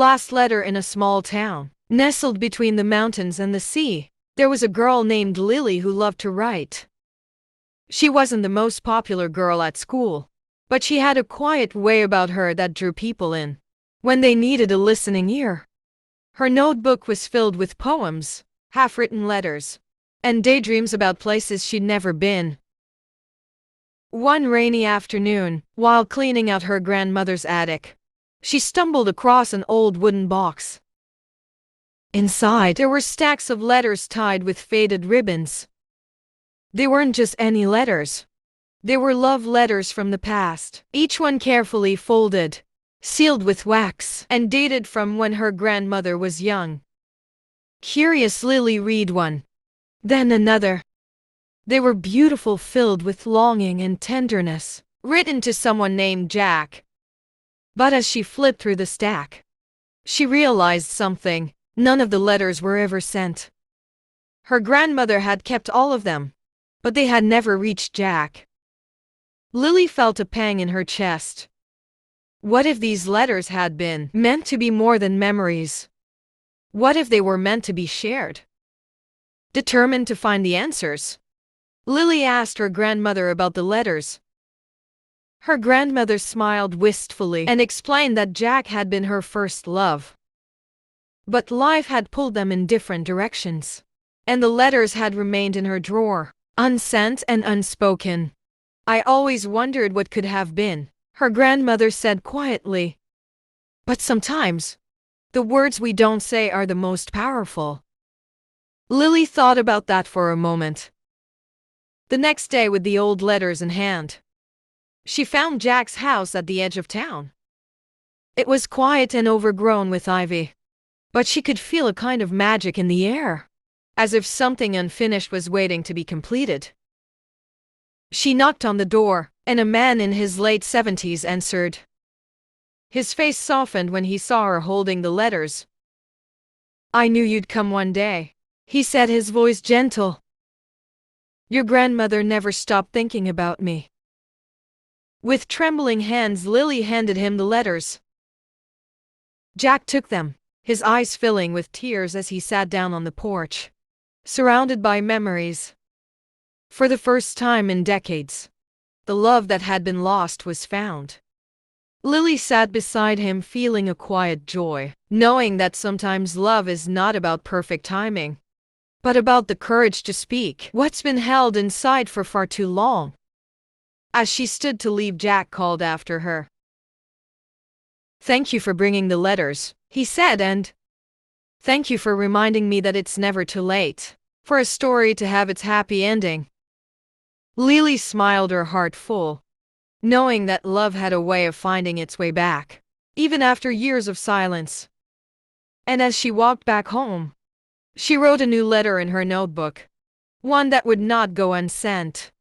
last letter in a small town, nestled between the mountains and the sea. There was a girl named Lily who loved to write. She wasn't the most popular girl at school, but she had a quiet way about her that drew people in when they needed a listening ear. Her notebook was filled with poems, half-written letters, and daydreams about places she'd never been. One rainy afternoon, while cleaning out her grandmother's attic, she stumbled across an old wooden box. Inside, there were stacks of letters tied with faded ribbons. They weren't just any letters. They were love letters from the past, each one carefully folded, sealed with wax, and dated from when her grandmother was young. Curious Lily read one, then another. They were beautiful, filled with longing and tenderness, written to someone named Jack. But as she flipped through the stack, she realized something. None of the letters were ever sent. Her grandmother had kept all of them, but they had never reached Jack. Lily felt a pang in her chest. What if these letters had been meant to be more than memories? What if they were meant to be shared? Determined to find the answers, Lily asked her grandmother about the letters. Her grandmother smiled wistfully and explained that Jack had been her first love. But life had pulled them in different directions, and the letters had remained in her drawer, unsent and unspoken. I always wondered what could have been, her grandmother said quietly. But sometimes, the words we don't say are the most powerful. Lily thought about that for a moment. The next day, with the old letters in hand, she found Jack's house at the edge of town. It was quiet and overgrown with ivy, but she could feel a kind of magic in the air, as if something unfinished was waiting to be completed. She knocked on the door, and a man in his late 70s answered. His face softened when he saw her holding the letters. "I knew you'd come one day," he said, his voice gentle. "Your grandmother never stopped thinking about me." With trembling hands, Lily handed him the letters. Jack took them, his eyes filling with tears as he sat down on the porch, surrounded by memories. For the first time in decades, the love that had been lost was found. Lily sat beside him, feeling a quiet joy, knowing that sometimes love is not about perfect timing, but about the courage to speak what's been held inside for far too long. As she stood to leave, Jack called after her. "Thank you for bringing the letters," he said, "and thank you for reminding me that it's never too late for a story to have its happy ending." Lily smiled, her heart full, knowing that love had a way of finding its way back, even after years of silence. And as she walked back home, she wrote a new letter in her notebook, one that would not go unsent.